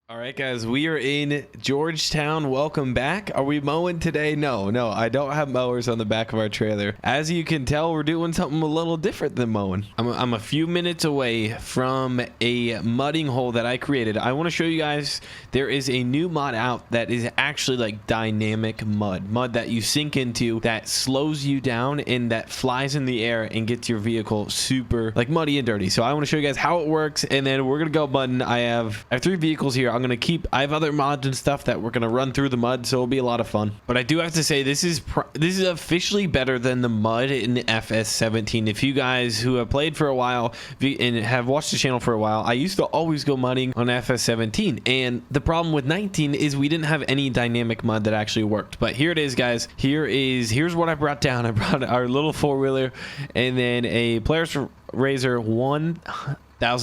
All right, guys, we are in Georgetown. Welcome back. Are we mowing today? No, I don't have mowers on the back of our trailer. As you can tell, we're doing something a little different than mowing. I'm a few minutes away from a mudding hole that I created. I want to show you guys there is a new mod out that is actually like dynamic mud that you sink into, that slows you down and that flies in the air and gets your vehicle super like muddy and dirty. So I want to show you guys how it works, and then we're gonna go mudding. I have 3 vehicles here. I have other mods and stuff that we're gonna run through the mud, so it'll be a lot of fun. But I do have to say, this is officially better than the mud in FS19. If you guys who have played for a while and have watched the channel for a while, I used to always go mudding on FS17, and the problem with 19 is we didn't have any dynamic mud that actually worked. But here it is, guys. Here's what I brought down. I brought our little 4-wheeler and then a Player's Razor 1000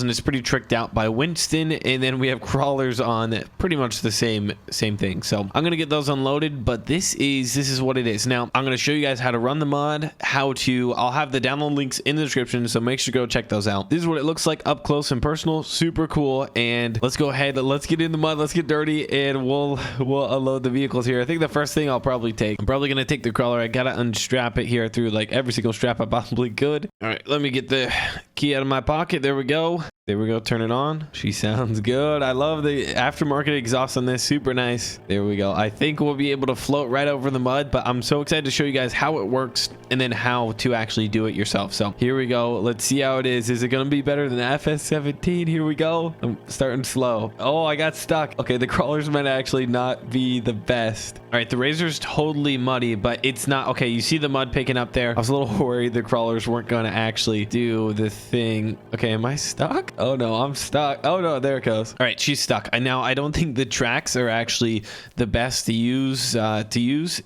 is pretty tricked out by Winston, and then we have crawlers on pretty much the same thing. So I'm gonna get those unloaded, but this is what it is. Now I'm gonna show you guys how to run the mod, I'll have the download links in the description, so make sure to go check those out. This is what it looks like up close and personal. Super cool. And let's go ahead, let's get in the mud, let's get dirty, and we'll unload the vehicles here. I think the first thing I'm probably gonna take the crawler. I gotta unstrap it here through like every single strap I possibly could. All right, let me get the key out of my pocket. There we go. Turn it on. She sounds good. I love the aftermarket exhaust on this. Super nice. There we go. I think we'll be able to float right over the mud, but I'm so excited to show you guys how it works and then how to actually do it yourself. So here we go. Let's see how it is. Is it going to be better than FS17? Here we go. I'm starting slow. Oh, I got stuck. Okay, the crawlers might actually not be the best. All right, the Razor's totally muddy, but it's not. Okay, you see the mud picking up there. I was a little worried the crawlers weren't going to actually do the thing. Okay, am I stuck? Oh no, I'm stuck. Oh no, there it goes. All right, she's stuck. Now I don't think the tracks are actually the best to use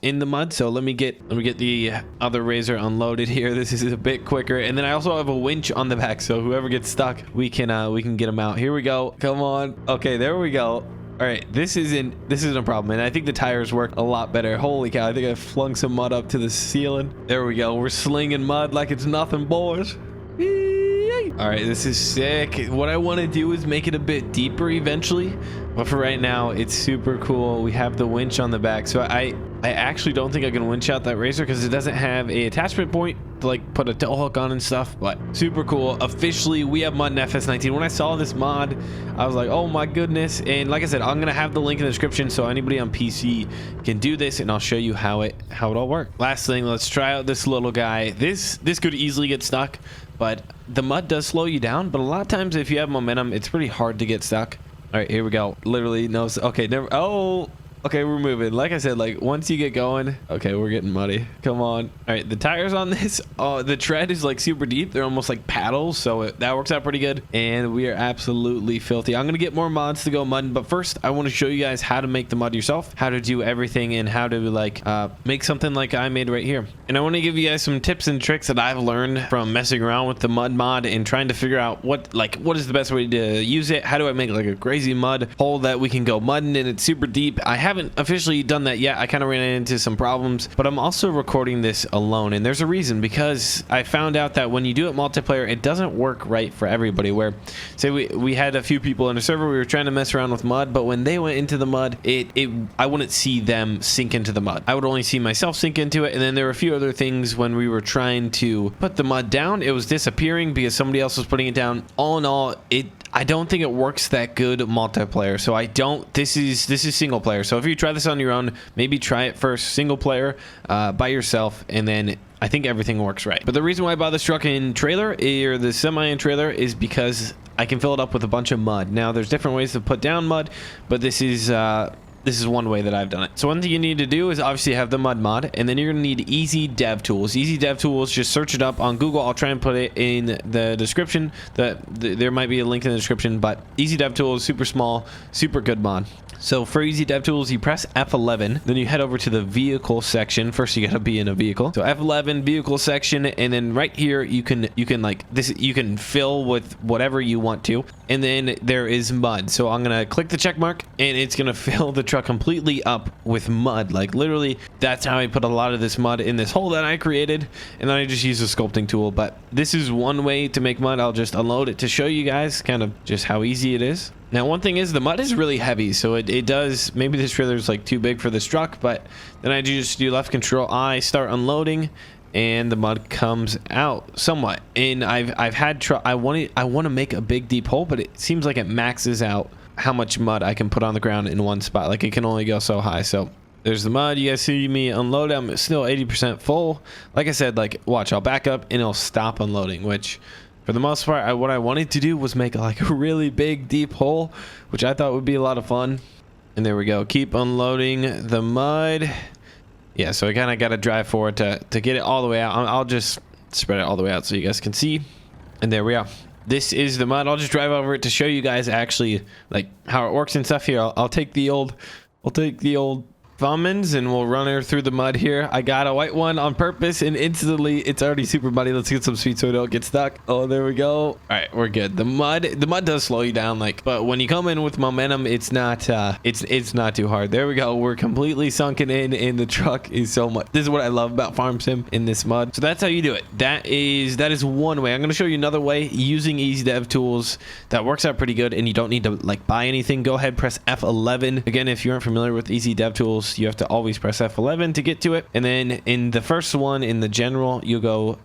in the mud. So let me get the other Razor unloaded here. This is a bit quicker, and then I also have a winch on the back, so whoever gets stuck, we can get them out. Here we go. Come on. Okay, there we go. All right, this isn't a problem, and I think the tires work a lot better. Holy cow, I think I flung some mud up to the ceiling. There we go. We're slinging mud like it's nothing, boys. All right, this is sick. What I want to do is make it a bit deeper eventually, but for right now it's super cool. We have the winch on the back, so I actually don't think I can winch out that Razor because it doesn't have a attachment point to like put a tow hook on and stuff. But super cool. Officially, we have mud in FS19. When I saw this mod, I was like, oh my goodness. And like I said, I'm gonna have the link in the description so anybody on PC can do this, and I'll show you how it all works. Last thing, let's try out this little guy. This could easily get stuck, but the mud does slow you down. But a lot of times if you have momentum, it's pretty hard to get stuck. All right, here we go. Literally no. Okay, never. Oh, okay, we're moving. Like I said, like once you get going, okay, we're getting muddy. Come on. All right, the tires on this, the tread is like super deep. They're almost like paddles, so that works out pretty good. And we are absolutely filthy. I'm gonna get more mods to go mudding, but first I want to show you guys how to make the mud yourself, how to do everything, and how to like make something like I made right here. And I want to give you guys some tips and tricks that I've learned from messing around with the mud mod and trying to figure out what is the best way to use it. How do I make like a crazy mud hole that we can go mudding and it's super deep? I haven't officially done that yet. I kind of ran into some problems, but I'm also recording this alone, and there's a reason, because I found out that when you do it multiplayer, it doesn't work right for everybody. Where say we had a few people on a server, we were trying to mess around with mud, but when they went into the mud, I wouldn't see them sink into the mud. I would only see myself sink into it. And then there were a few other things when we were trying to put the mud down, it was disappearing because somebody else was putting it down. All in all, I don't think it works that good multiplayer. So this is single player. So if you try this on your own, maybe try it first single player by yourself, and then I think everything works right. But the reason why I bought this truck in trailer, or the semi in trailer, is because I can fill it up with a bunch of mud. Now there's different ways to put down mud, but this is one way that I've done it. So one thing you need to do is obviously have the mud mod, and then you're gonna need Easy Dev Tools. Easy Dev Tools, just search it up on Google. I'll try and put it in the description. There might be a link in the description, but Easy Dev Tools, super small, super good mod. So for Easy Dev Tools, you press F11, then you head over to the vehicle section. First, you gotta be in a vehicle. So F11, vehicle section, and then right here you can like this. You can fill with whatever you want to, and then there is mud. So I'm gonna click the check mark, and it's gonna fill the truck truck completely up with mud. Like literally, that's how I put a lot of this mud in this hole that I created, and then I just use a sculpting tool. But this is one way to make mud. I'll just unload it to show you guys kind of just how easy it is. Now, one thing is the mud is really heavy, so it does, maybe this trailer is like too big for this truck, but then I just do left control I, start unloading, and the mud comes out somewhat. And I've had I want to make a big deep hole, but it seems like it maxes out how much mud I can put on the ground in one spot. Like it can only go so high. So there's the mud. You guys see me unload. I'm still 80% full. Like I said, like watch, I'll back up and it'll stop unloading, which for the most part, what I wanted to do was make like a really big deep hole, which I thought would be a lot of fun. And there we go. Keep unloading the mud. Yeah, so I kind of got to drive forward to get it all the way out. I'll just spread it all the way out so you guys can see. And there we are. This is the mud. I'll just drive over it to show you guys actually like how it works and stuff here. I'll take the old Fummins and we'll run her through the mud here. I got a white one on purpose and instantly it's already super muddy. Let's get some speed so we don't get stuck. Oh, there we go. All right, we're good. The mud does slow you down, like, but when you come in with momentum, it's not it's not too hard. There we go. We're completely sunken in, and the truck is so much. This is what I love about Farm Sim in this mud. So that's how you do it. That is one way. I'm going to show you another way using easy dev tools that works out pretty good, and you don't need to like buy anything. Go ahead, press F11. Again, if you aren't familiar with easy dev tools, you have to always press F11 to get to it. And then in the first one, in the general, you go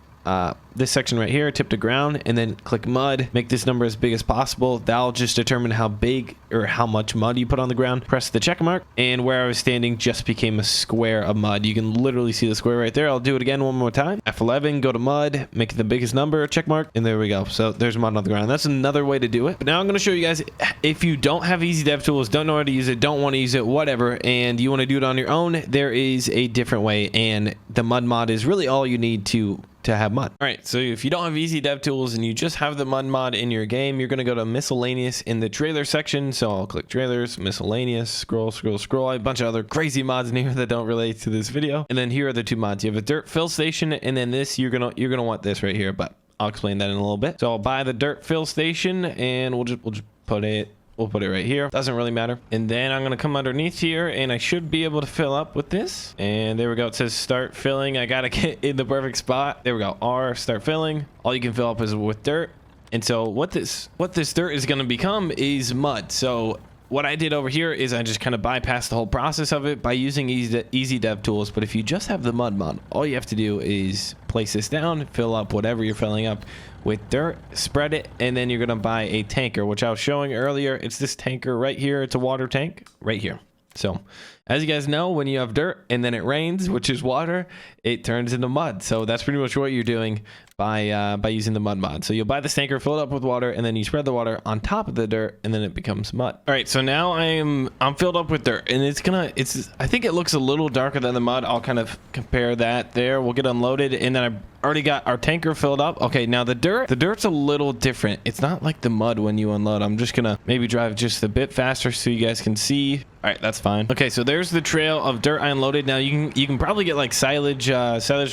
this section right here, tip to ground, and then click mud. Make this number as big as possible. That'll just determine how big or how much mud you put on the ground. Press the check mark, and where I was standing just became a square of mud. You can literally see the square right there. I'll do it again one more time. F11, go to mud, make it the biggest number, check mark, and there we go. So there's mud on the ground. That's another way to do it. But now I'm going to show you guys, if you don't have easy dev tools, don't know how to use it, don't want to use it, whatever, and you want to do it on your own, there is a different way, and the mud mod is really all you need to have mud. All right, so if you don't have easy dev tools and you just have the mud mod in your game, you're going to go to miscellaneous in the trailer section. So I'll click trailers, miscellaneous, scroll, a bunch of other crazy mods in here that don't relate to this video. And then here are the two mods. You have a dirt fill station, and then this you're gonna want this right here, but I'll explain that in a little bit. So I'll buy the dirt fill station, and we'll just put it. We'll put it right here. Doesn't really matter. And then I'm going to come underneath here, and I should be able to fill up with this. And there we go. It says start filling. I got to get in the perfect spot. There we go. R, start filling. All you can fill up is with dirt. And so what this dirt is going to become is mud. So what I did over here is I just kind of bypassed the whole process of it by using easy dev tools. But if you just have the mud mod, all you have to do is place this down, fill up whatever you're filling up with dirt, spread it, and then you're gonna buy a tanker, which I was showing earlier. It's this tanker right here. It's a water tank right here. So as you guys know, when you have dirt and then it rains, which is water, it turns into mud. So that's pretty much what you're doing by using the mud mod. So you'll buy this tanker, fill it up with water, and then you spread the water on top of the dirt, and then it becomes mud. All right, so now I'm filled up with dirt, and I think it looks a little darker than the mud. I'll kind of compare that there. We'll get unloaded, and then I already got our tanker filled up. Okay, now the dirt's a little different. It's not like the mud when you unload. I'm just gonna maybe drive just a bit faster so you guys can see. All right, that's fine. Okay, so there's the trail of dirt I unloaded. Now you can probably get like silage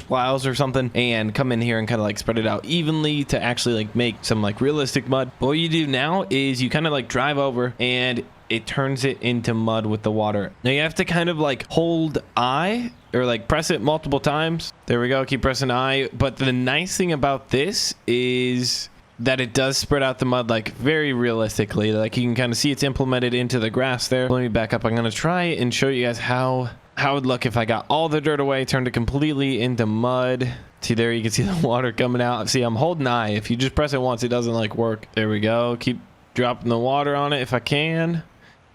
plows or something and come in here and kind of like spread it out evenly to actually like make some like realistic mud. But what you do now is you kind of like drive over and it turns it into mud with the water. Now you have to kind of like hold I or like press it multiple times. There we go. Keep pressing I. But the nice thing about this is that it does spread out the mud like very realistically. Like you can kind of see it's implemented into the grass there. Let me back up. I'm going to try and show you guys how it would look if I got all the dirt away, turned it completely into mud. See there, you can see the water coming out. See, I'm holding I. If you just press it once, it doesn't like work. There we go. Keep dropping the water on it if I can.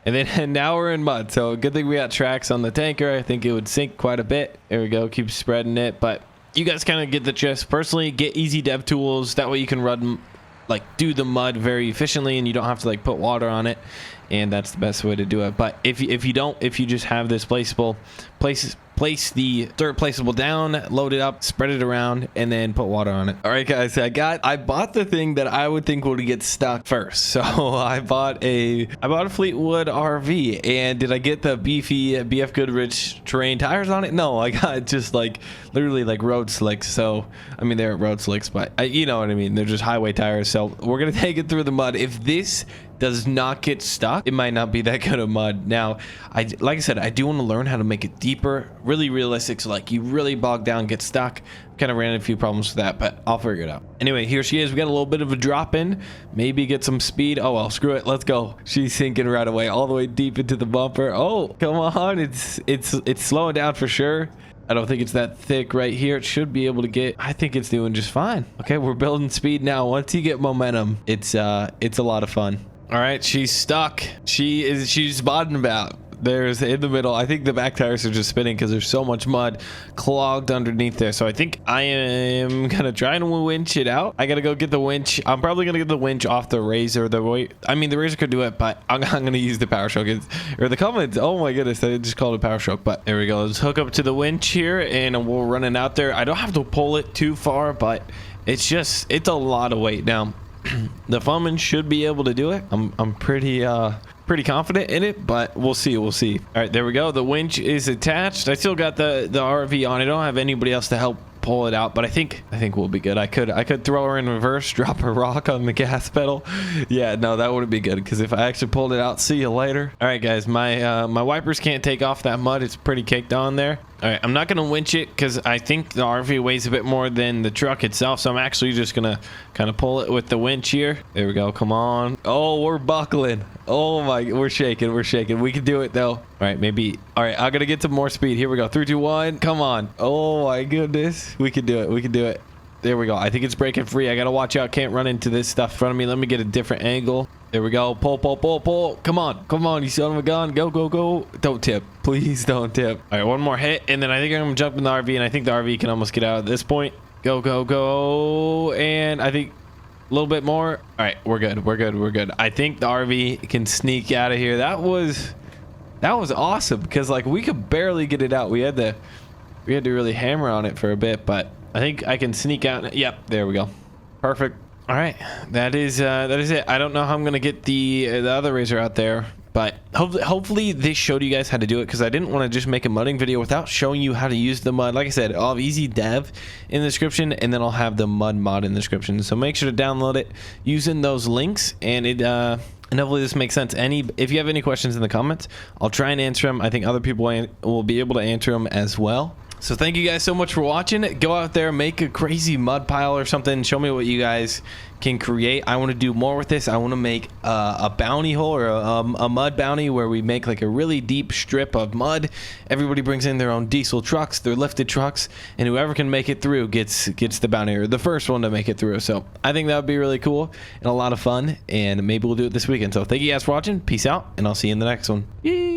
And then now we're in mud. So good thing we got tracks on the tanker. I think it would sink quite a bit. There we go. Keep spreading it. But you guys kind of get the gist. Personally, get easy dev tools. That way you can run, like do the mud very efficiently and you don't have to like put water on it. And that's the best way to do it. But if you just have this placeable, place the dirt placeable down, load it up, spread it around, and then put water on it. All right, guys, I bought the thing that I would think would get stuck first. So I bought a Fleetwood RV, and did I get the beefy BF Goodrich terrain tires on it? No, I got just like literally like road slicks. So I mean they're road slicks, but you know what I mean. They're just highway tires. So we're gonna take it through the mud. If this does not get stuck, it might not be that good of mud. Now, like I said, I do want to learn how to make it deeper, really realistic, so like you really bog down, get stuck. Kind of ran into a few problems with that, but I'll figure it out. Anyway, here she is. We got a little bit of a drop in, maybe get some speed. Oh well, screw it, let's go. She's sinking right away, all the way deep into the bumper. Oh, come on, it's slowing down for sure. I don't think it's that thick right here. It should be able to get, I think it's doing just fine. Okay, we're building speed now. Once you get momentum, it's a lot of fun. All right, she's stuck. She's bobbing about. There's in the middle. I think the back tires are just spinning because there's so much mud clogged underneath there. So I think I am gonna try and winch it out. I gotta go get the winch. I'm probably gonna get the winch off the razor. The razor could do it, but I'm gonna use the power stroke. Or the Cummins. Oh my goodness, I just called it power stroke. But there we go. Let's hook up to the winch here, and we'll run it out there. I don't have to pull it too far, but it's a lot of weight now. The Fummins should be able to do it. I'm pretty confident in it, but we'll see. All right, there we go. The winch is attached. I still got the RV on. I don't have anybody else to help pull it out, but I think we'll be good. I could throw her in reverse, drop a rock on the gas pedal. Yeah, no, that wouldn't be good, because if I actually pulled it out, see you later. All right, guys, my wipers can't take off that mud. It's pretty caked on there. All right, I'm not gonna winch it because I think the RV weighs a bit more than the truck itself, so I'm actually just gonna kind of pull it with the winch here. There we go. Come on. Oh, we're buckling. Oh my, we're shaking. We can do it though. All right, maybe. All right, I'm gonna get some more speed. Here we go. 3, 2, 1. Come on. Oh my goodness. We can do it. There we go. I think it's breaking free. I gotta watch out. Can't run into this stuff in front of me. Let me get a different angle. There we go. Pull. Come on, you son of a gun. Go. Don't tip. Please don't tip. All right, one more hit, and then I think I'm gonna jump in the RV, and I think the RV can almost get out at this point. Go. And I think a little bit more. All right, we're good. I think the RV can sneak out of here. That was awesome, because like we could barely get it out. We had to really hammer on it for a bit, but I think I can sneak out. Yep, there we go. Perfect. All right, that is it. I don't know how I'm gonna get the other razor out there, but hopefully this showed you guys how to do it, because I didn't want to just make a mudding video without showing you how to use the mud. Like I said, I'll have easy dev in the description, and then I'll have the mud mod in the description. So make sure to download it using those links, and and hopefully this makes sense. If you have any questions in the comments, I'll try and answer them. I think other people will be able to answer them as well. So thank you guys so much for watching. Go out there, make a crazy mud pile or something. Show me what you guys can create. I want to do more with this. I want to make a bounty hole, or a mud bounty, where we make like a really deep strip of mud. Everybody brings in their own diesel trucks, their lifted trucks, and whoever can make it through gets the bounty, or the first one to make it through. So I think that would be really cool and a lot of fun, and maybe we'll do it this weekend. So thank you guys for watching. Peace out, and I'll see you in the next one. Yay!